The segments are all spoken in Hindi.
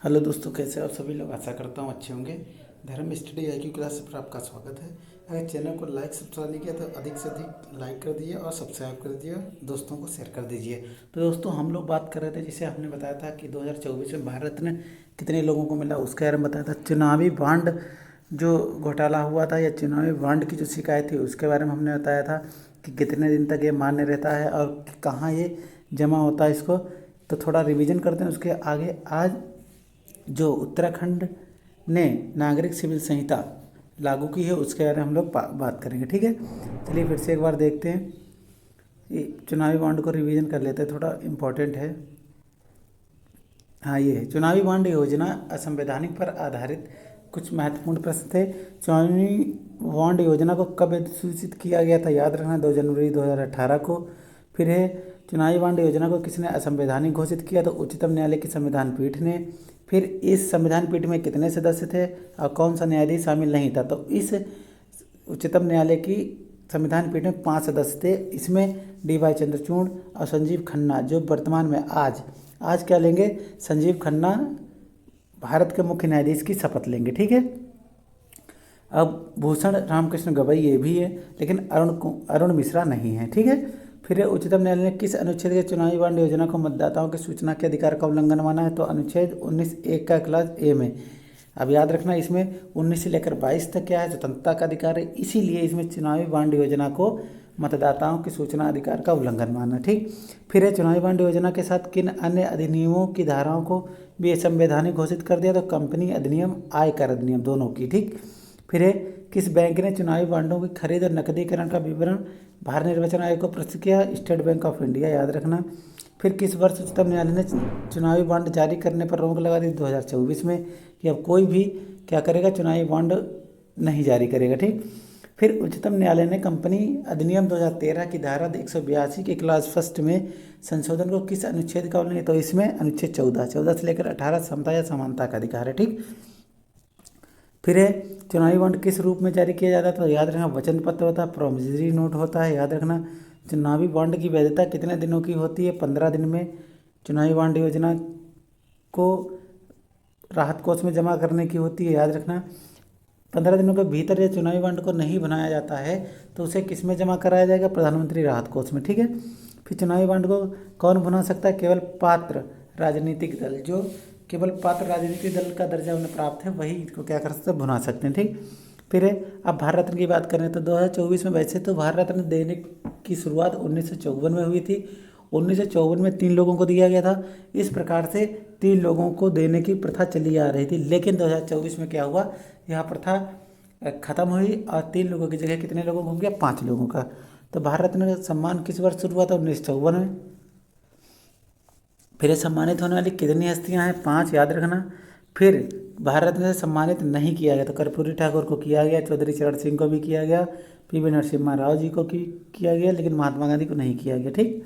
हेलो दोस्तों, कैसे आप सभी लोग। आशा करता हूँ अच्छे होंगे। धर्म स्टडी IQ क्लास पर आपका स्वागत है। अगर चैनल को लाइक सब्सक्राइब नहीं किया तो अधिक से अधिक लाइक कर दीजिए और सब्सक्राइब कर दीजिए, दोस्तों को शेयर कर दीजिए। तो दोस्तों, हम लोग बात कर रहे थे, जिसे हमने बताया था कि 2024 में भारत ने कितने लोगों को मिला, उसके बारे में बताया था। चुनावी बांड जो घोटाला हुआ था या चुनावी बांड की जो शिकायत थी उसके बारे में हमने बताया था कि कितने दिन तक ये मान्य रहता है और कहाँ ये जमा होता है इसको। तो थोड़ा रिवीजन करते हैं उसके आगे। आज जो उत्तराखंड ने नागरिक सिविल संहिता लागू की है उसके बारे में हम लोग बात करेंगे। ठीक है, चलिए फिर से एक बार देखते हैं। ये चुनावी बॉन्ड को रिवीजन कर लेते हैं, थोड़ा इम्पोर्टेंट है। हाँ, ये है चुनावी बॉन्ड योजना असंवैधानिक पर आधारित कुछ महत्वपूर्ण प्रश्न थे। चुनावी बॉन्ड योजना को कब सूचित किया गया था, याद रखना, 2 जनवरी 2018 को। फिर है चुनावी बॉन्ड योजना को किसने असंवैधानिक घोषित किया, तो उच्चतम न्यायालय की संविधान पीठ ने। फिर इस संविधान पीठ में कितने सदस्य थे और कौन सा न्यायाधीश शामिल नहीं था, तो इस उच्चतम न्यायालय की संविधान पीठ में 5 सदस्य थे। इसमें DY चंद्रचूड़ और संजीव खन्ना, जो वर्तमान में आज क्या लेंगे, संजीव खन्ना भारत के मुख्य न्यायाधीश की शपथ लेंगे। ठीक है, अब भूषण रामकृष्ण गवई ये भी है, लेकिन अरुण मिश्रा नहीं है। ठीक है, फिर उच्चतम न्यायालय ने किस अनुच्छेद के चुनावी बॉन्ड योजना को मतदाताओं की सूचना के अधिकार का उल्लंघन माना है, तो अनुच्छेद 19(1) का क्लास ए में। अब याद रखना, इसमें 19 से लेकर 22 तक क्या है, स्वतंत्रता का अधिकार है, इसीलिए इसमें चुनावी बॉन्ड योजना को मतदाताओं की सूचना अधिकार का उल्लंघन माना। ठीक, फिर है चुनावी बॉन्ड योजना के साथ किन अन्य अधिनियमों की धाराओं को भी संवैधानिक घोषित कर दिया, तो कंपनी अधिनियम, आयकर अधिनियम, दोनों की। ठीक, फिर है किस बैंक ने चुनावी बॉन्डों की खरीद और नकदीकरण का विवरण भारत निर्वाचन आयोग को प्रस्तुत किया, स्टेट बैंक ऑफ इंडिया, याद रखना। फिर किस वर्ष उच्चतम न्यायालय ने चुनावी बॉन्ड जारी करने पर रोक लगा दी, 2024 में, कि अब कोई भी क्या करेगा, चुनावी बॉन्ड नहीं जारी करेगा। ठीक, फिर उच्चतम न्यायालय ने कंपनी अधिनियम 2013 की धारा 182 के क्लास फर्स्ट में संशोधन को किस अनुच्छेद का उल्लंघन, तो इसमें अनुच्छेद 14 से लेकर 18 समता या समानता का अधिकार है। ठीक, फिर है चुनावी बॉन्ड किस रूप में जारी किया जाता है, तो याद रखना, वचन पत्र होता है, प्रोमिसरी नोट होता है, याद रखना। चुनावी बॉन्ड की वैधता कितने दिनों की होती है, 15 दिन में चुनावी बॉन्ड योजना को राहत कोष में जमा करने की होती है, याद रखना। 15 दिनों के भीतर यह चुनावी बॉन्ड को नहीं बनाया जाता है तो उसे किस में जमा कराया जाएगा, प्रधानमंत्री राहत कोष में। ठीक है, फिर चुनावी बॉन्ड को कौन बना सकता है, केवल पात्र राजनीतिक दल, जो केवल पात्र राजनीतिक दल का दर्जा उन्हें प्राप्त है वही इसको क्या कर सकते हैं, भुना सकते हैं। ठीक, फिर अब भारत रत्न की बात करें तो 2024 में, वैसे तो भारत रत्न देने की शुरुआत 1954 में हुई थी। 1954 में 3 लोगों को दिया गया था। इस प्रकार से 3 लोगों को देने की प्रथा चली आ रही थी, लेकिन 2024 में क्या हुआ, यह प्रथा खत्म हुई और 3 लोगों की जगह कितने लोगों को हो गया, 5 लोगों का। तो भारत रत्न का सम्मान किस वर्ष शुरू हुआ था, 1954 में। फिर सम्मानित होने वाली कितनी हस्तियां हैं, 5, याद रखना। फिर भारत में सम्मानित नहीं किया गया तो कर्पूरी ठाकुर को किया गया, चौधरी चरण सिंह को भी किया गया, PV नरसिम्हा राव जी को किया गया, लेकिन महात्मा गांधी को नहीं किया गया। ठीक,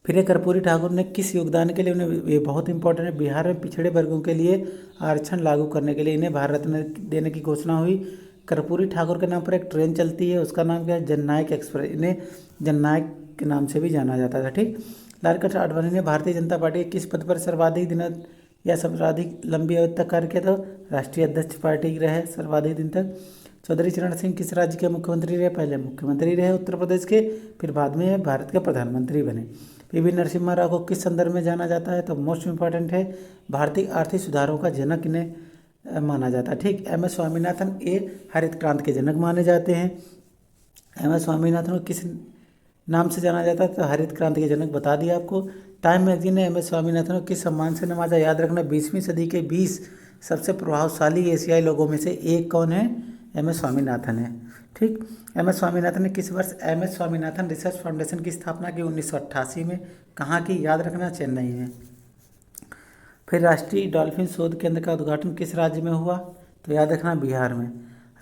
फिर कर्पूरी ठाकुर ने किस योगदान के लिए उन्हें, ये बहुत इंपॉर्टेंट है, बिहार में पिछड़े वर्गों के लिए आरक्षण लागू करने के लिए इन्हें भारत रत्न देने की घोषणा हुई। कर्पूरी ठाकुर के नाम पर एक ट्रेन चलती है, उसका नाम क्या है, जननायक एक्सप्रेस, इन्हें जननायक के नाम से भी जाना जाता था। ठीक, लाल कृष्ण आडवाणी ने भारतीय जनता पार्टी के किस पद पर सर्वाधिक दिनों या सर्वाधिक लंबी अवधि तक कार्य किया, तो राष्ट्रीय अध्यक्ष पार्टी रहे सर्वाधिक दिन तक। चौधरी चरण सिंह किस राज्य के मुख्यमंत्री रहे, पहले मुख्यमंत्री रहे उत्तर प्रदेश के, फिर बाद में भारत के प्रधानमंत्री बने। PV नरसिम्हा राव को किस संदर्भ में जाना जाता है, तो मोस्ट इंपॉर्टेंट है, भारतीय आर्थिक सुधारों का जनक इन्हें माना जाता है। ठीक, MS स्वामीनाथन हरित क्रांति के जनक माने जाते हैं। MS स्वामीनाथन को किस नाम से जाना जाता है, तो हरित क्रांति के जनक बता दिया आपको। टाइम मैगजीन ने MS स्वामीनाथन को किस सम्मान से नवाजा, याद रखना, 20वीं सदी के 20 सबसे प्रभावशाली एशियाई लोगों में से एक कौन है, MS स्वामीनाथन है। ठीक, MS स्वामीनाथन ने किस वर्ष MS स्वामीनाथन रिसर्च फाउंडेशन की स्थापना की, 1988 में। कहाँ की, याद रखना, चेन्नई में। फिर राष्ट्रीय डॉल्फिन शोध केंद्र का उद्घाटन किस राज्य में हुआ, तो याद रखना, बिहार में।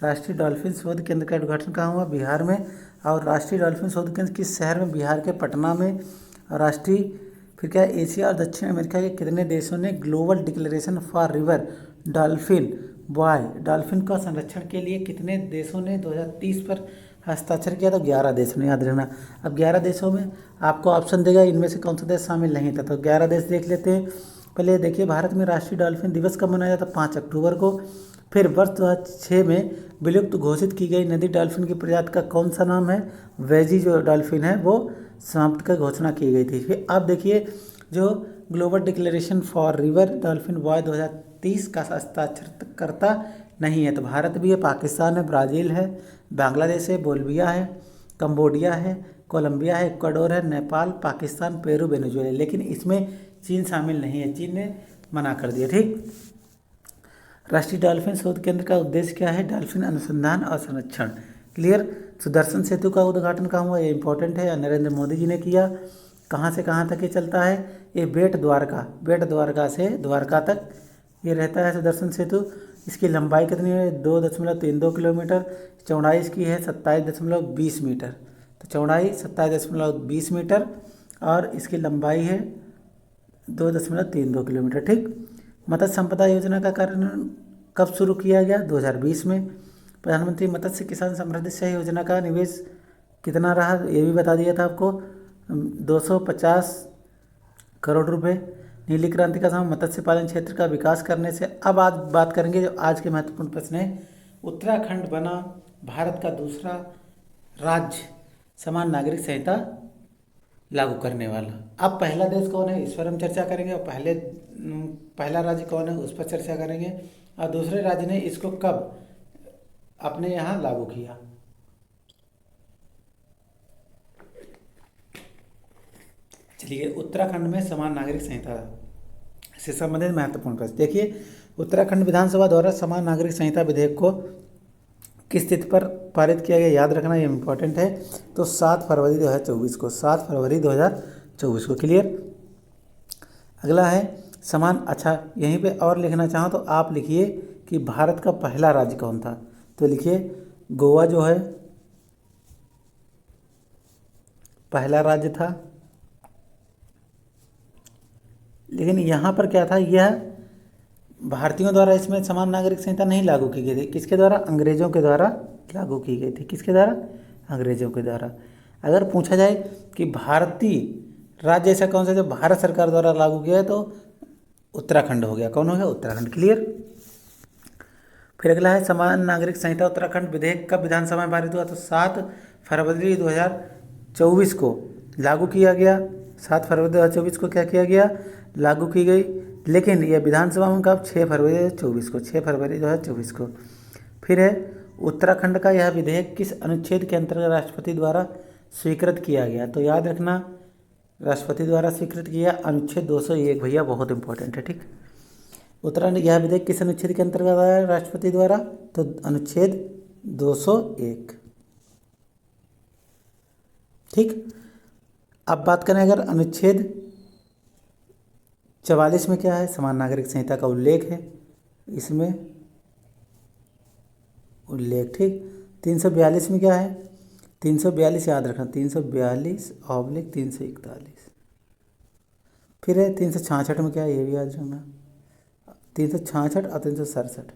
राष्ट्रीय डॉल्फिन शोध केंद्र का उद्घाटन कहाँ हुआ, बिहार में। और राष्ट्रीय डॉल्फिन शोध केंद्र किस शहर में, बिहार के पटना में। और राष्ट्रीय, फिर क्या, एशिया और दक्षिण अमेरिका के कितने देशों ने global declaration for river dolphin dolphin का संरक्षण के लिए कितने देशों ने 2030 पर हस्ताक्षर किया, तो 11 देशों ने, याद रखना। अब 11 देशों में आपको ऑप्शन देगा, इनमें से कौन सा देश शामिल नहीं था, तो 11 देश देख लेते हैं। पहले देखिए, भारत में राष्ट्रीय डॉल्फिन दिवस कब मनाया जाता है? 5 अक्टूबर को। फिर वर्ष 2006 में विलुप्त घोषित की गई नदी डॉल्फिन की प्रजाति का कौन सा नाम है? वेजी जो डॉल्फिन है वो समाप्त कर घोषणा की गई थी। फिर आप देखिए, जो global declaration for river dolphin boy 2030 का हस्ताक्षरकर्ता नहीं है, तो भारत भी है, पाकिस्तान है, ब्राज़ील है, बांग्लादेश है, बोल्विया है, कंबोडिया है, कोलंबिया है, इक्वाडोर है, नेपाल, पाकिस्तान, पेरू, वेनेजुएला। लेकिन इसमें चीन शामिल नहीं है, चीन ने मना कर दिया। ठीक। राष्ट्रीय डॉल्फिन शोध केंद्र का उद्देश्य क्या है? डॉल्फिन अनुसंधान और संरक्षण। क्लियर। सुदर्शन सेतु का उद्घाटन कहाँ हुआ? ये इंपॉर्टेंट है, नरेंद्र मोदी जी ने किया। कहाँ से कहाँ तक ये चलता है? ये बेट द्वारका से द्वारका तक ये रहता है सुदर्शन सेतु। इसकी लंबाई कितनी है? 2.32 किलोमीटर। चौड़ाई इसकी है 27.20 मीटर। तो चौड़ाई 27.20 मीटर और इसकी लंबाई है 2.32 किलोमीटर। ठीक। मत्स्य संपदा योजना का कार्यान्वयन कब शुरू किया गया? 2020 में। प्रधानमंत्री मत्स्य किसान समृद्धि योजना का निवेश कितना रहा? ये भी बता दिया था आपको, 250 करोड़ रुपए। नीली क्रांति का समय मत्स्य पालन क्षेत्र का विकास करने से। अब आज बात करेंगे जो आज के महत्वपूर्ण प्रश्न है। उत्तराखंड बना भारत का दूसरा राज्य समान नागरिक संहिता लागू करने वाला। अब पहला देश कौन है, इस पर हम चर्चा करेंगे, और पहला राज्य कौन है उस पर चर्चा करेंगे, और दूसरे राज्य ने इसको कब अपने यहाँ लागू किया। चलिए, उत्तराखंड में समान नागरिक संहिता से संबंधित महत्वपूर्ण प्रश्न देखिए। उत्तराखंड विधानसभा द्वारा समान नागरिक संहिता विधेयक को किस तिथि पर पारित किया गया? याद रखना, ये इम्पोर्टेंट है। तो 7 फरवरी 2024 को, 7 फरवरी 2024 को। क्लियर। अगला है समान। अच्छा, यहीं पे और लिखना चाहो तो आप लिखिए कि भारत का पहला राज्य कौन था। तो लिखिए गोवा जो है पहला राज्य था। लेकिन यहाँ पर क्या था, यह भारतीयों द्वारा इसमें समान नागरिक संहिता नहीं लागू की गई थी। किसके द्वारा? अंग्रेजों के द्वारा लागू की गई थी। किसके द्वारा? अंग्रेजों के द्वारा। अगर पूछा जाए कि भारतीय राज्य ऐसा कौन सा जो भारत सरकार द्वारा लागू किया है, तो उत्तराखंड हो गया। कौन हो गया? उत्तराखंड। क्लियर। फिर अगला है समान नागरिक संहिता उत्तराखंड विधेयक कब विधानसभा में पारित हुआ? तो 7 फरवरी 2024 को लागू किया गया। 7 फरवरी 2024 को क्या किया गया? लागू की गई। लेकिन यह विधानसभा में कब? 6 फरवरी 2024 को, 6 फरवरी 2024 को। फिर है उत्तराखंड का यह विधेयक किस अनुच्छेद के अंतर्गत राष्ट्रपति द्वारा स्वीकृत किया गया? तो याद रखना, राष्ट्रपति द्वारा स्वीकृत किया अनुच्छेद 201। भैया बहुत इंपॉर्टेंट है। ठीक। उत्तराखंड यह विधेयक किस अनुच्छेद के अंतर्गत आया राष्ट्रपति द्वारा? तो अनुच्छेद 201। ठीक। अब बात करें अगर अनुच्छेद 44 में क्या है? समान नागरिक संहिता का उल्लेख है इसमें, उल्लेख। ठीक। 342 में क्या है? 342 याद रखना, 342/341। फिर है 366 में क्या है? ये भी याद रखना, 366 और 367।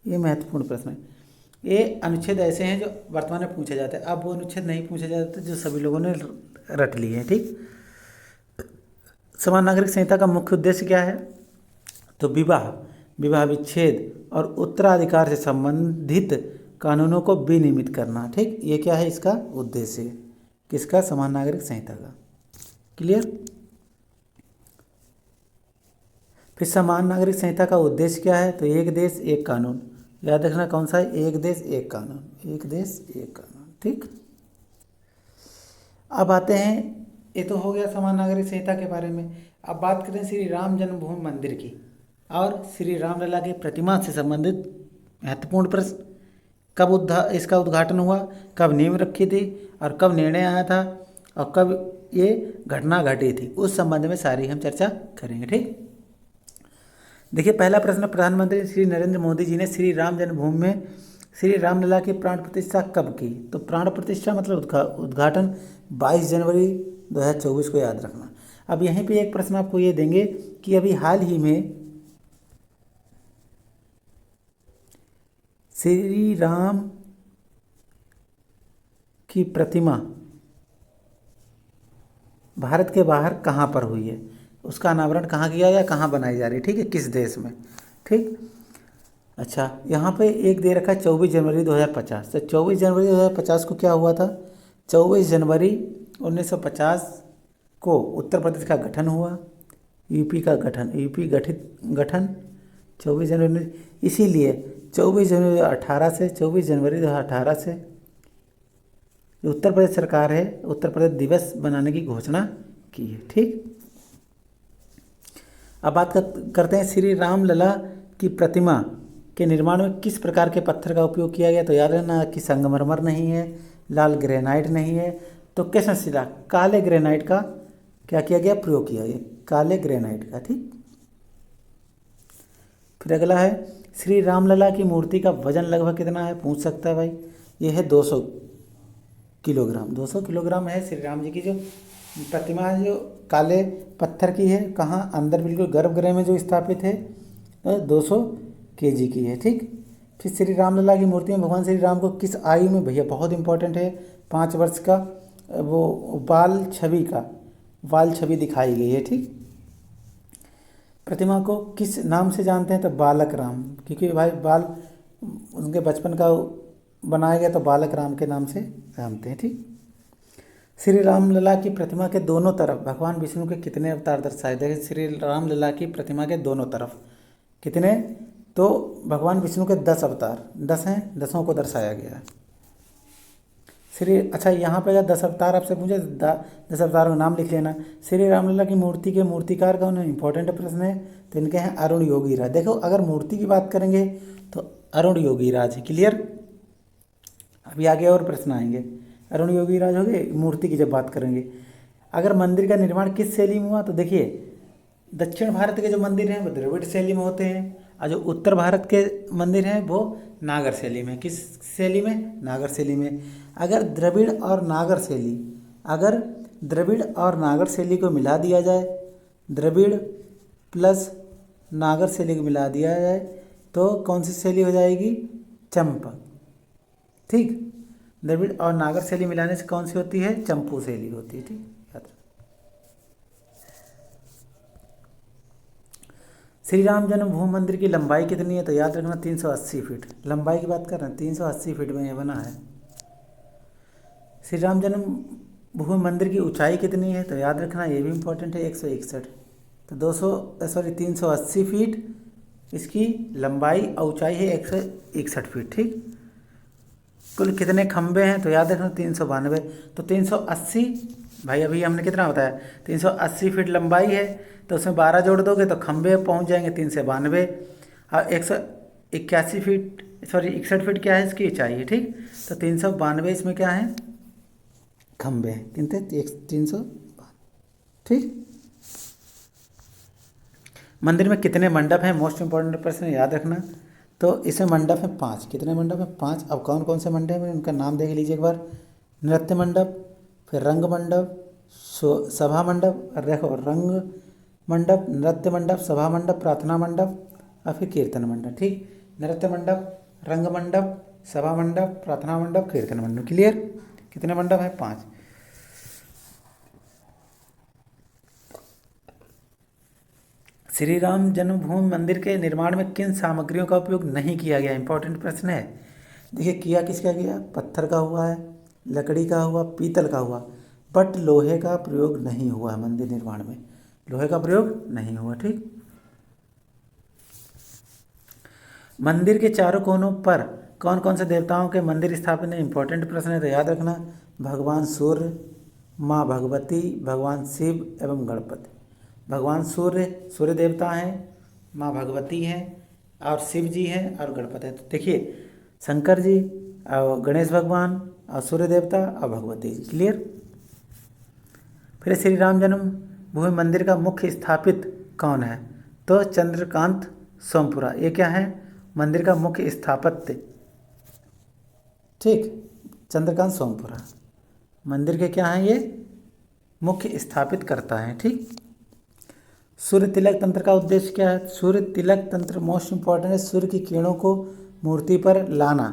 ये महत्वपूर्ण प्रश्न है। ये अनुच्छेद ऐसे हैं जो वर्तमान में पूछे जाते हैं। अब वो अनुच्छेद नहीं पूछे जाते जो सभी लोगों ने रट लिए हैं। ठीक। समान नागरिक संहिता का मुख्य उद्देश्य क्या है? तो विवाह विच्छेद और उत्तराधिकार से संबंधित कानूनों को विनियमित करना। ठीक। ये क्या है इसका उद्देश्य? किसका? समान नागरिक संहिता का। क्लियर। फिर समान नागरिक संहिता का उद्देश्य क्या है? तो एक देश एक कानून। याद रखना कौन सा है? एक देश एक कानून, एक देश एक कानून। ठीक। अब आते हैं, ये तो हो गया समान नागरिक संहिता के बारे में। अब बात करें श्री राम जन्मभूमि मंदिर की और श्री रामलला की प्रतिमा से संबंधित महत्वपूर्ण प्रश्न। कब इसका उद्घाटन हुआ? कब नींव रखी थी? और कब निर्णय आया था? और कब ये घटना घटी थी? उस संबंध में सारी हम चर्चा करेंगे। ठीक। देखिए, पहला प्रश्न, प्रधानमंत्री श्री नरेंद्र मोदी जी ने श्री राम जन्मभूमि में श्री रामलला की प्राण प्रतिष्ठा कब की? तो प्राण प्रतिष्ठा मतलब उद्घाटन 22 जनवरी 2024 को। याद रखना। अब यहीं पे एक प्रश्न आपको ये देंगे कि अभी हाल ही में श्री राम की प्रतिमा भारत के बाहर कहाँ पर हुई है? उसका अनावरण कहाँ किया गया, कहाँ बनाई जा रही है, ठीक है, किस देश में, ठीक। अच्छा, यहाँ पे एक दे रखा है 24 जनवरी 2050। तो 24 जनवरी 2050 को क्या हुआ था? 24 जनवरी 1950 को उत्तर प्रदेश का गठन हुआ, यूपी का गठन, यूपी गठन 24 जनवरी। इसीलिए 24 जनवरी 2018 से 24 जनवरी 2018 से जो उत्तर प्रदेश सरकार है उत्तर प्रदेश दिवस बनाने की घोषणा की है, ठीक। अब बात करते हैं श्री राम लला की प्रतिमा के निर्माण में किस प्रकार के पत्थर का उपयोग किया गया। तो याद रखना कि संगमरमर नहीं है, लाल ग्रेनाइट नहीं है, तो कृष्णशिला काले ग्रेनाइट का क्या किया गया, प्रयोग किया गया, काले ग्रेनाइट का, ठीक। फिर अगला है श्री रामलला की मूर्ति का वजन लगभग कितना है, पूछ सकता है भाई। ये है 200 किलोग्राम, 200 किलोग्राम है श्री राम जी की जो प्रतिमा है, जो काले पत्थर की है, कहाँ, अंदर बिल्कुल गर्भगृह में जो स्थापित है, 200 केजी की है, ठीक। फिर श्री रामलला की मूर्ति में भगवान श्री राम को किस आयु में, भैया बहुत इंपॉर्टेंट है, 5 वर्ष का वो बाल छवि दिखाई गई है, ठीक। प्रतिमा को किस नाम से जानते हैं, तो बालक राम, क्योंकि भाई बाल उनके बचपन का बनाया गया, तो बालक राम के नाम से जानते हैं, ठीक। श्री रामलला की प्रतिमा के दोनों तरफ भगवान विष्णु के कितने अवतार दर्शाए, देखिए श्री रामलला की प्रतिमा के दोनों तरफ कितने, तो भगवान विष्णु के 10 अवतार, 10 हैं, 10 को दर्शाया गया है। अच्छा, यहाँ पे अगर 10 अवतार आपसे पूछे, 10 अवतारों का नाम लिख लेना। श्री रामलला की मूर्ति के मूर्तिकार कौन है, इंपॉर्टेंट प्रश्न है, तो इनके हैं अरुण योगीराज। देखो अगर मूर्ति की बात करेंगे तो अरुण योगीराज है, क्लियर। अभी आगे और प्रश्न आएंगे, अरुण योगीराज हो गए मूर्ति की जब बात करेंगे। अगर मंदिर का निर्माण किस शैली में हुआ, तो देखिए दक्षिण भारत के जो मंदिर हैं वो द्रविड़ शैली में होते हैं, और जो उत्तर भारत के मंदिर हैं वो नागर शैली में। किस शैली में, नागर शैली में। अगर द्रविड़ और नागर शैली को मिला दिया जाए, द्रविड़ प्लस नागर शैली को मिला दिया जाए तो कौन सी शैली हो जाएगी, चंपक, ठीक। द्रविड़ और नागर शैली मिलाने से कौन सी होती है, चंपू शैली होती है, ठीक। याद रखो। श्री राम जन्मभूमि मंदिर की लंबाई कितनी है, तो याद रखना 380 फीट, लंबाई की बात कर रहे हैं, 380 फीट में ये बना है। श्री राम जन्मभूमि मंदिर की ऊंचाई कितनी है, तो याद रखना ये भी इंपॉर्टेंट है, 161, तो 380 फीट इसकी लंबाई और ऊंचाई है 161 फीट, ठीक। कुल कितने खंबे हैं, तो याद रखना 392, तो 380, भाई अभी हमने कितना बताया, 380 फीट लंबाई है, तो उसमें 12 जोड़ दोगे तो खंबे पहुंच जाएंगे 392, और 181 फीट 61 फीट क्या है इसकी ऊंचाई है, ठीक। तो 392 इसमें क्या है, खंबे हैं, कितने, 392, ठीक। मंदिर में कितने मंडप हैं, मोस्ट इंपॉर्टेंट प्रश्न याद रखना। तो इसमें मंडप है 5, कितने मंडप हैं, 5। अब कौन कौन से मंडप हैं उनका नाम देख लीजिए एक बार, नृत्य मंडप, फिर रंग मंडप, सभा मंडप, देखो रंग मंडप, नृत्य मंडप, सभा मंडप, प्रार्थना मंडप और फिर कीर्तन मंडप, ठीक। नृत्य मंडप, रंग मंडप, सभा मंडप, प्रार्थना मंडप, कीर्तन मंडप, क्लियर। कितने मंडप हैं, 5। श्री राम जन्मभूमि मंदिर के निर्माण में किन सामग्रियों का उपयोग नहीं किया गया, इंपॉर्टेंट प्रश्न है। देखिए किया किसका गया, पत्थर का हुआ है, लकड़ी का हुआ, पीतल का हुआ, बट लोहे का प्रयोग नहीं हुआ है मंदिर निर्माण में, लोहे का प्रयोग नहीं हुआ, ठीक। मंदिर के चारों कोनों पर कौन कौन से देवताओं के मंदिर स्थापित है, इंपॉर्टेंट प्रश्न है, तो याद रखना भगवान सूर्य, माँ भगवती, भगवान शिव एवं गणपति। भगवान सूर्य देवता हैं, माँ भगवती हैं और शिव जी हैं और गणपति हैं। तो देखिए शंकर जी और गणेश भगवान और सूर्य देवता और भगवती जी, क्लियर। फिर श्री राम जन्मभूमि मंदिर का मुख्य स्थापित कौन है, तो चंद्रकांत सोमपुरा, ये क्या है, मंदिर का मुख्य स्थापत्य, ठीक, चंद्रकांत सोमपुरा मंदिर के क्या हैं, ये मुख्य स्थापित करता है, ठीक। सूर्य तिलक तंत्र का उद्देश्य क्या है, सूर्य तिलक तंत्र मोस्ट इंपॉर्टेंट है, सूर्य की किरणों को मूर्ति पर लाना,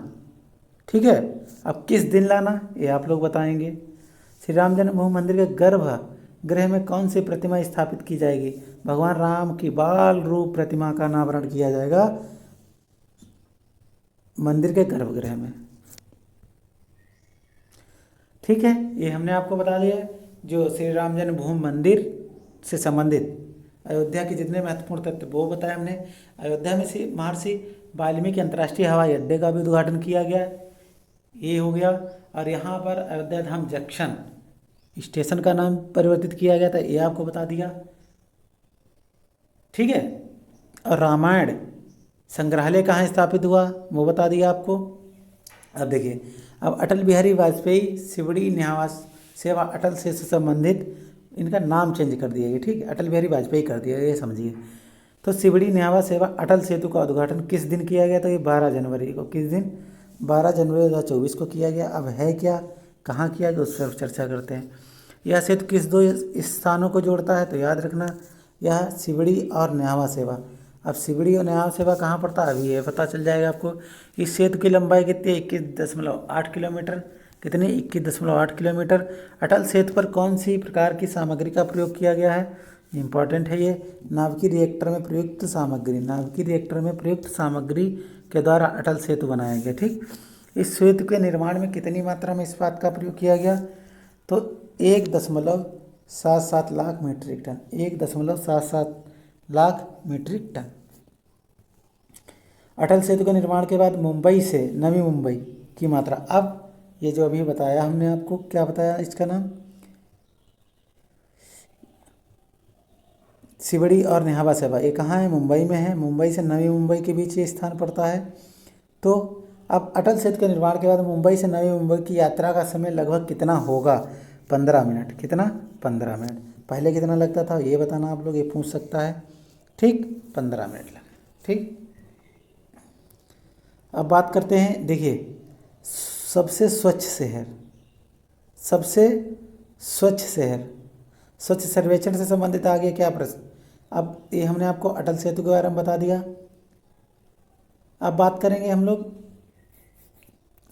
ठीक है। अब किस दिन लाना ये आप लोग बताएंगे। श्री राम जन्मभूमि मंदिर के ग्रह में कौन सी प्रतिमा स्थापित की जाएगी? भगवान राम की बाल रूप प्रतिमा का अनावरण किया जाएगा मंदिर के गर्भगृह में। ठीक है, ये हमने आपको बता दिया जो श्री राम जन्मभूमि मंदिर से संबंधित अयोध्या के जितने महत्वपूर्ण तथ्य वो बताए हमने। अयोध्या में से महर्षि वाल्मीकि अंतर्राष्ट्रीय हवाई अड्डे का भी उद्घाटन किया गया, ये हो गया। और यहाँ पर अयोध्या धाम जंक्शन स्टेशन का नाम परिवर्तित किया गया था, ये आपको बता दिया। ठीक है, और रामायण संग्रहालय कहाँ स्थापित हुआ वो बता दिया आपको। अब देखिए, अब अटल बिहारी वाजपेयी सिवड़ी न्यास सेवा अटल से संबंधित इनका नाम चेंज कर दिया गया। ठीक है, अटल बिहारी वाजपेयी कर दिया, ये समझिए। तो सिवड़ी न्यावा सेवा अटल सेतु का उद्घाटन किस दिन किया गया? तो ये 12 जनवरी को। किस दिन? 12 जनवरी 2024 को किया गया। अब है क्या, कहाँ किया गया, उस पर चर्चा करते हैं। यह सेतु किस दो स्थानों को जोड़ता है? तो याद रखना, यह सिवड़ी और न्यावा सेवा। अब सिवड़ी और न्यावा सेवा कहाँ पड़ता है अभी ये पता चल जाएगा आपको। इस सेतु की लंबाई कितनी है? 21.8 किलोमीटर। कितनी? 21.8 किलोमीटर। अटल सेतु पर कौन सी प्रकार की सामग्री का प्रयोग किया गया है? इंपॉर्टेंट है ये। नाभिकीय रिएक्टर में प्रयुक्त सामग्री, नाभिकीय रिएक्टर में प्रयुक्त सामग्री के द्वारा अटल सेतु बनाया गया। ठीक, इस सेतु के निर्माण में कितनी मात्रा में इस्पात का प्रयोग किया गया? तो 1.77 lakh metric ton. 1.77 lakh metric ton. Atal Setu के निर्माण के बाद मुंबई से नवी मुंबई की मात्रा, अब ये जो अभी बताया हमने आपको, क्या बताया इसका नाम? सिवड़ी और न्यावा सेवा। ये कहाँ है? मुंबई में है। मुंबई से नवी मुंबई के बीच ये स्थान पड़ता है। तो अब अटल सेतु के निर्माण के बाद मुंबई से नवी मुंबई की यात्रा का समय लगभग कितना होगा? 15 मिनट। कितना? 15 मिनट। पहले कितना लगता था ये बताना आप लोग, ये पूछ सकता है। ठीक, 15 मिनट लगे। ठीक, अब बात करते हैं, देखिए सबसे स्वच्छ शहर, सबसे स्वच्छ शहर, स्वच्छ सर्वेक्षण से संबंधित आगे क्या प्रश्न? अब ये हमने आपको अटल सेतु के बारे में बता दिया। अब बात करेंगे हम लोग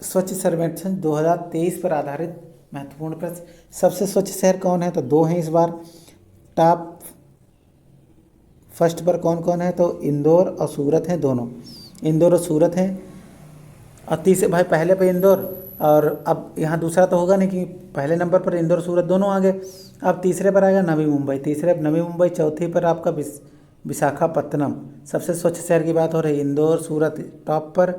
स्वच्छ सर्वेक्षण 2023 पर आधारित महत्वपूर्ण प्रश्न। सबसे स्वच्छ शहर कौन है? तो 2 हैं इस बार। टॉप फर्स्ट पर कौन कौन है? तो इंदौर और सूरत हैं, दोनों इंदौर और सूरत हैं। और तीसरे भाई पहले पे इंदौर, और अब यहाँ दूसरा तो होगा नहीं कि पहले नंबर पर इंदौर सूरत दोनों आ गए। अब तीसरे पर आएगा नवी मुंबई, तीसरे नवी मुंबई, चौथी पर आपका विशाखापत्तनम। सबसे स्वच्छ शहर की बात हो रही है। इंदौर सूरत टॉप पर,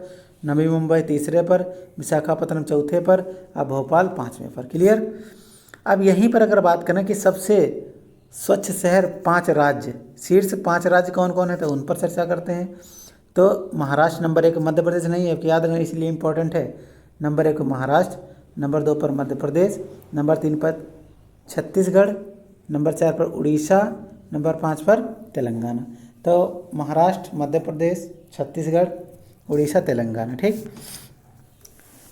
नवी मुंबई तीसरे पर, विशाखापत्तनम चौथे पर, अब भोपाल 5वें पर। क्लियर? अब यहीं पर अगर बात करें कि सबसे स्वच्छ शहर 5 राज्य, शीर्ष 5 राज्य कौन कौन है, तो उन पर चर्चा करते हैं। तो महाराष्ट्र नंबर 1, मध्य प्रदेश नहीं है, याद रखना इसलिए इम्पोर्टेंट है। नंबर 1 महाराष्ट्र, नंबर 2 पर मध्य प्रदेश, नंबर 3 पर छत्तीसगढ़, नंबर 4 पर उड़ीसा, नंबर 5 पर तेलंगाना। तो महाराष्ट्र, मध्य प्रदेश, छत्तीसगढ़, उड़ीसा, तेलंगाना। ठीक,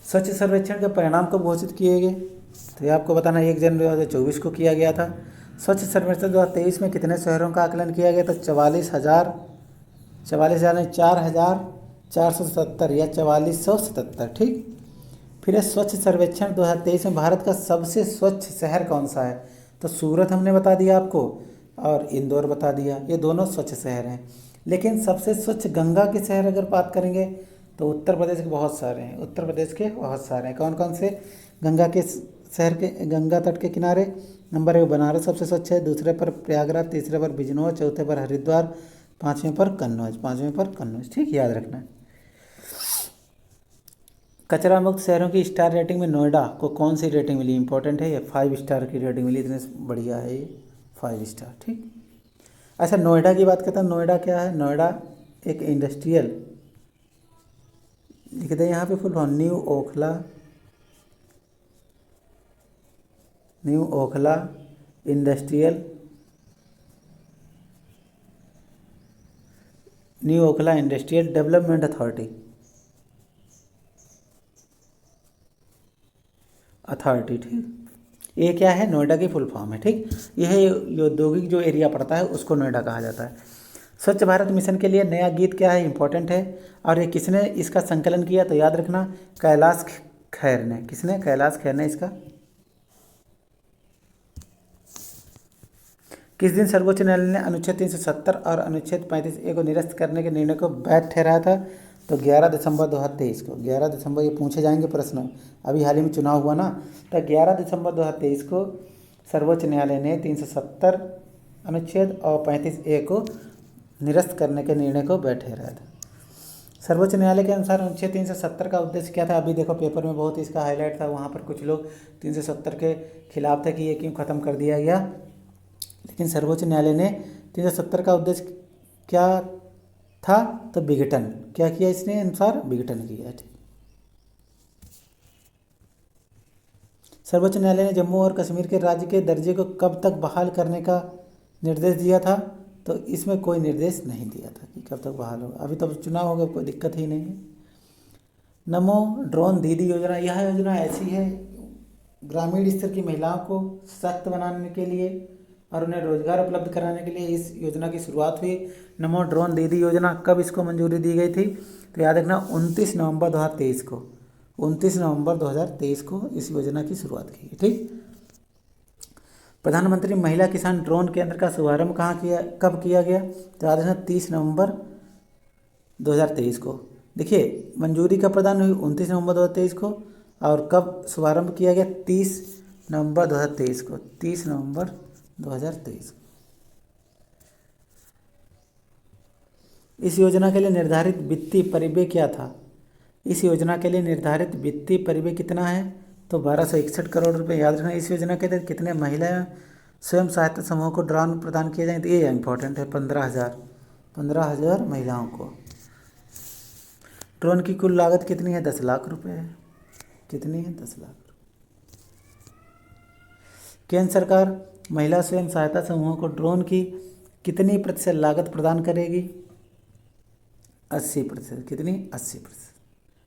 स्वच्छ सर्वेक्षण के परिणाम कब घोषित किए गए? तो ये आपको बताना 1 जनवरी 2024 को किया गया था। स्वच्छ सर्वेक्षण 2023 में कितने शहरों का आकलन किया गया? तो 44,000 नहीं 4,477 या 4477। ठीक, फिर स्वच्छ सर्वेक्षण 2023 में भारत का सबसे स्वच्छ शहर कौन सा है? तो सूरत हमने बता दिया आपको, और इंदौर बता दिया, ये दोनों स्वच्छ शहर हैं। लेकिन सबसे स्वच्छ गंगा के शहर अगर बात करेंगे तो उत्तर प्रदेश के बहुत सारे हैं। उत्तर प्रदेश के बहुत सारे हैं। कौन कौन से? गंगा के शहर के, गंगा तट के किनारे। नंबर 1 बनारस सबसे स्वच्छ है, दूसरे पर प्रयागराज, तीसरे पर बिजनौर, चौथे पर हरिद्वार, 5वें पर कन्नौज, 5वें पर कन्नौज। ठीक, याद रखना है। कचरा मुक्त शहरों की स्टार रेटिंग में नोएडा को कौन सी रेटिंग मिली? इंपॉर्टेंट है ये, 5 स्टार की रेटिंग मिली। इतने बढ़िया है ये, 5 स्टार। ठीक, अच्छा नोएडा की बात करते हैं। नोएडा क्या है? नोएडा एक इंडस्ट्रियल, लिख दें यहाँ पे full form, new Okhla industrial development authority. ठीक, ये क्या है? नोएडा की फुल फॉर्म है। ठीक, यह औद्योगिक जो एरिया पड़ता है उसको नोएडा कहा जाता है। स्वच्छ भारत मिशन के लिए नया गीत क्या है? इंपॉर्टेंट है। और ये किसने इसका संकलन किया? तो याद रखना कैलाश खैर ने। किसने? कैलाश खैर ने इसका किस दिन सर्वोच्च न्यायालय ने अनुच्छेद 370 और अनुच्छेद 35A को निरस्त करने के निर्णय को वैध ठहराया था? तो 11 दिसंबर 2023 को। 11 दिसंबर, ये पूछे जाएंगे प्रश्न, अभी हाल ही में चुनाव हुआ ना, तो 11 दिसंबर 2023 को सर्वोच्च न्यायालय ने 370 अनुच्छेद और 35A को निरस्त करने के निर्णय को वैध ठहराया था। सर्वोच्च न्यायालय के अनुसार अनुच्छेद 370 का उद्देश्य क्या था? अभी देखो पेपर में बहुत इसका हाईलाइट था, वहाँ पर कुछ लोग 370 के खिलाफ थे कि ये क्यों ख़त्म कर दिया गया, लेकिन सर्वोच्च न्यायालय ने 370 का उद्देश्य क्या था? तो विघटन। क्या किया इसने अनुसार? विघटन किया। सर्वोच्च न्यायालय ने जम्मू और कश्मीर के राज्य के दर्जे को कब तक बहाल करने का निर्देश दिया था? तो इसमें कोई निर्देश नहीं दिया था कि कब तक बहाल होगा। अभी तो चुनाव हो गया, कोई दिक्कत ही नहीं है। नमो ड्रोन दीदी योजना, यह योजना ऐसी है ग्रामीण स्तर की महिलाओं को सशक्त बनाने के लिए और उन्हें रोजगार उपलब्ध कराने के लिए इस योजना की शुरुआत हुई। नमो ड्रोन दीदी योजना कब इसको मंजूरी दी गई थी? तो याद रखना 29 नवंबर 2023 को। 29 नवंबर 2023 को इस योजना की शुरुआत की गई। ठीक। प्रधानमंत्री महिला किसान ड्रोन केंद्र का शुभारंभ कब किया गया? तो याद रखना 30 नवंबर 2023 को। देखिए मंजूरी कब प्रदान हुई? 29 नवंबर 2023 को। और कब शुभारंभ किया गया? 30 नवंबर 2023 को। 30 नवंबर 2023। इस योजना के लिए निर्धारित वित्तीय परिव्यय क्या था? इस योजना के लिए निर्धारित वित्तीय परिव्यय कितना है? तो 1261 करोड़ रुपए। याद रखना इस योजना के तहत कितने महिला स्वयं सहायता समूह को ड्रोन प्रदान किए जाएंगे? तो ये इंपॉर्टेंट है, 15,000 महिलाओं को। ड्रोन की कुल लागत कितनी है? 10 लाख रुपए है। कितनी है? 10 लाख। केंद्र सरकार महिला स्वयं सहायता समूहों को ड्रोन की कितनी प्रतिशत लागत प्रदान करेगी? 80%। कितनी? 80%।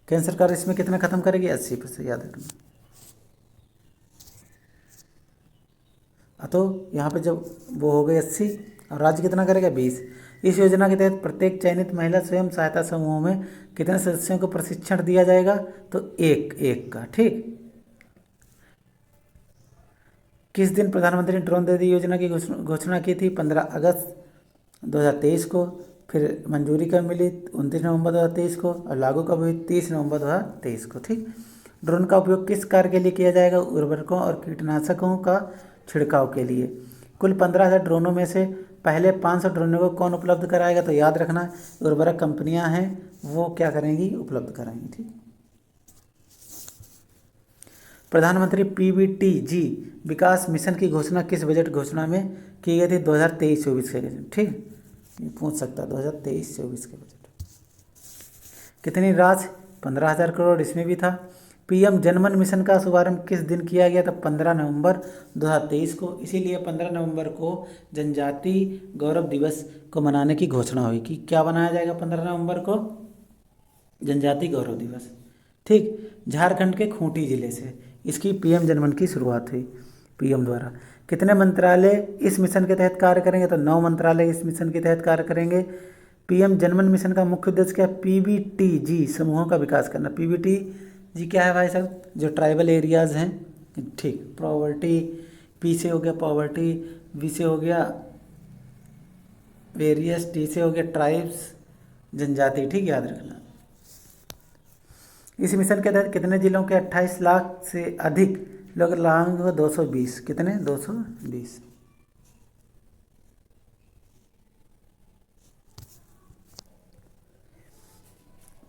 केंद्र सरकार इसमें कितना खत्म करेगी? 80%। याद रखना। तो यहाँ पे जब वो हो गई 80 और राज्य कितना करेगा? 20। इस योजना के तहत प्रत्येक चयनित महिला स्वयं सहायता समूह में कितने सदस्यों को प्रशिक्षण दिया जाएगा? तो एक का। ठीक। किस दिन प्रधानमंत्री ने ड्रोन दीदी योजना की घोषणा की थी? 15 अगस्त 2023 को। फिर मंजूरी कब मिली? 29 नवंबर 2023 को। और लागू कब हुई? 30 नवंबर 2023 को। ठीक। ड्रोन का उपयोग किस कार्य के लिए किया जाएगा? उर्वरकों और कीटनाशकों का छिड़काव के लिए। कुल 15,000 ड्रोनों में से पहले 500 ड्रोनों को कौन उपलब्ध कराएगा? तो याद रखना उर्वरक कंपनियां हैं, वो क्या करेंगी? उपलब्ध कराएंगी। ठीक। प्रधानमंत्री पीबीटी-जी विकास मिशन की घोषणा किस बजट घोषणा में की गई थी? 2023-24 के बजट। ठीक, ये पूछ सकता है 2023-24 के बजट। कितनी राशि? 15,000 करोड़ इसमें भी था। पीएम जनमन मिशन का शुभारंभ किस दिन किया गया था? 15 नवंबर 2023 को। इसीलिए 15 नवंबर को जनजाति गौरव दिवस को मनाने की घोषणा हुई कि क्या बनाया जाएगा 15 नवंबर को? जनजाति गौरव दिवस। ठीक। झारखंड के खूंटी जिले से इसकी पीएम जनमन की शुरुआत हुई पीएम द्वारा। कितने मंत्रालय इस मिशन के तहत कार्य करेंगे? तो 9 मंत्रालय इस मिशन के तहत कार्य करेंगे। पीएम जनमन मिशन का मुख्य उद्देश्य क्या है? पीबीटी-जी समूहों का विकास करना। पीबीटी-जी क्या है भाई साहब? जो ट्राइबल एरियाज हैं। ठीक। पॉवर्टी, पी से हो गया पॉवर्टी, वी से हो गया वेरियस, टी से हो गया ट्राइब्स, जनजाति। ठीक, याद रखना। इस मिशन के तहत कितने जिलों के 28 लाख से अधिक लोग लाभान्वित हुए? 220। कितने? 220।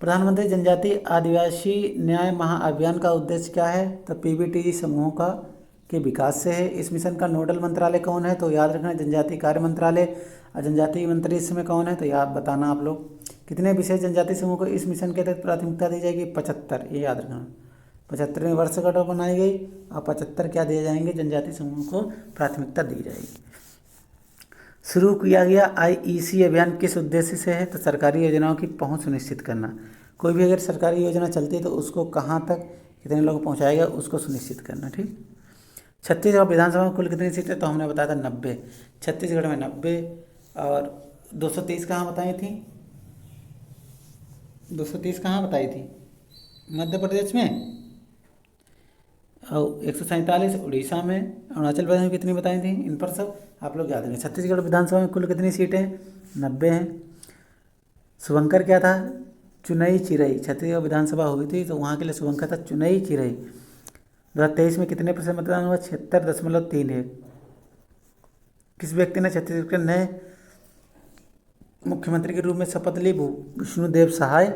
प्रधानमंत्री जनजाति आदिवासी न्याय महाअभियान का उद्देश्य क्या है? तो पीबीटी समूहों का के विकास से है। इस मिशन का नोडल मंत्रालय कौन है? तो याद रखना जनजाति कार्य मंत्रालय। और जनजाति मंत्री इसमें कौन है? तो याद बताना आप लोग। कितने विशेष जनजाति समूह को इस मिशन के तहत प्राथमिकता दी जाएगी? 75। ये याद रखना। 75वें वर्षगांठ बनाई गई और 75 क्या दिए जाएंगे? जनजाति समूह को प्राथमिकता दी जाएगी। शुरू किया गया आईईसी अभियान किस उद्देश्य से है? तो सरकारी योजनाओं की पहुंच सुनिश्चित करना। कोई भी अगर सरकारी योजना चलती है तो उसको कहाँ तक कितने लोग पहुँचाएगा उसको सुनिश्चित करना। ठीक। छत्तीसगढ़ विधानसभा में कुल कितनी सीटें? तो हमने बताया था 90। छत्तीसगढ़ में 90 और 230 कहाँ बताई थी? 230 कहाँ बताई थी? मध्य प्रदेश में और 147 उड़ीसा में, अरुणाचल प्रदेश में कितनी बताई थी, इन पर सब आप लोग याद रखें। छत्तीसगढ़ विधानसभा में कुल कितनी सीटें हैं, 90 हैं। शुभंकर क्या था, चुनई चिरई, छत्तीसगढ़ विधानसभा हुई थी तो वहाँ के लिए शुभंकर था चुनई चिरई। 2023 में कितने प्रतिशत मतदान हुआ, 76.31। किस व्यक्ति ने छत्तीसगढ़ के नए मुख्यमंत्री के रूप में शपथ ली, विष्णुदेव सहाय।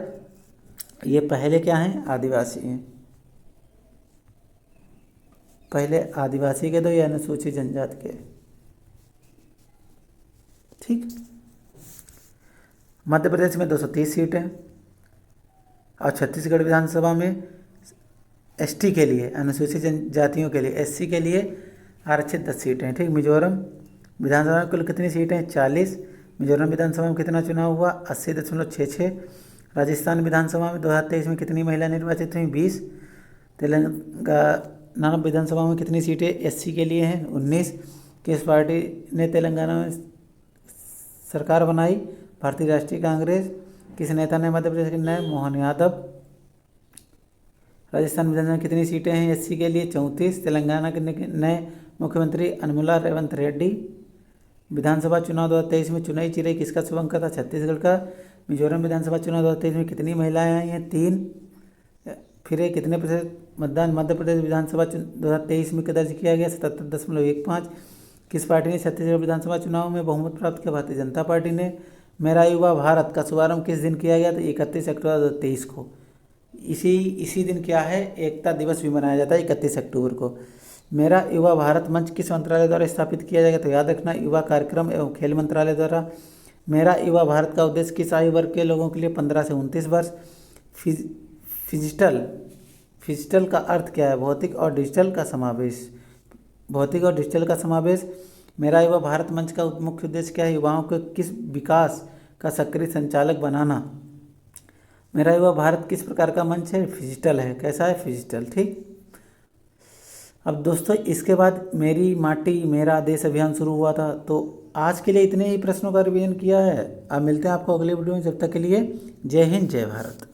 ये पहले क्या हैं, आदिवासी हैं, पहले आदिवासी के दो या अनुसूचित जनजाति के, ठीक। मध्य प्रदेश में 230 सीटें और छत्तीसगढ़ विधानसभा में एसटी के लिए, अनुसूचित जनजातियों के लिए, एससी के लिए आरक्षित 10 सीटें हैं, ठीक। मिजोरम विधानसभा में कुल कितनी सीटें हैं, 40। मिजोरम विधानसभा में कितना चुनाव हुआ, 80.66। राजस्थान विधानसभा में 2023 में कितनी महिला निर्वाचित हुई, 20। तेलंगाना विधानसभा में कितनी सीटें एससी के लिए हैं, 19। किस पार्टी ने तेलंगाना में सरकार बनाई, भारतीय राष्ट्रीय कांग्रेस। किस नेता ने मध्य प्रदेश के नए, मोहन यादव। राजस्थान विधानसभा में कितनी सीटें हैं एससी के लिए, 34। तेलंगाना के नए मुख्यमंत्री अनमुला रेवंत रेड्डी। विधानसभा चुनाव 2023 में चुनाई चिरई किसका शुभंकर था, छत्तीसगढ़ का। मिजोरम विधानसभा चुनाव 2023 में कितनी महिलाएं आई हैं, 3। फिर ये कितने प्रतिशत मतदान मध्य प्रदेश विधानसभा 2023 में दर्ज किया गया, 77.15। किस पार्टी ने छत्तीसगढ़ विधानसभा चुनाव में बहुमत प्राप्त किया, भारतीय जनता पार्टी ने। मेरा युवा भारत का शुभारंभ किस दिन किया गया, तो 31 अक्टूबर 2023 को। इसी दिन क्या है, एकता दिवस भी मनाया जाता है 31 अक्टूबर को। मेरा युवा भारत मंच किस मंत्रालय द्वारा स्थापित किया जाएगा, तो याद रखना युवा कार्यक्रम एवं खेल मंत्रालय द्वारा। मेरा युवा भारत का उद्देश्य किस आयु वर्ग के लोगों के लिए, 15 से 29 वर्ष। फिजिटल का अर्थ क्या है, भौतिक और डिजिटल का समावेश, भौतिक और डिजिटल का समावेश। मेरा युवा भारत मंच का मुख्य उद्देश्य क्या है, युवाओं को किस विकास का सक्रिय संचालक बनाना। मेरा युवा भारत किस प्रकार का मंच है, फिजिटल है। कैसा है, फिजिटल, ठीक। अब दोस्तों इसके बाद मेरी माटी मेरा देश अभियान शुरू हुआ था, तो आज के लिए इतने ही प्रश्नों का रिवीजन किया है। अब मिलते हैं आपको अगले वीडियो में, जब तक के लिए जय हिंद जय भारत।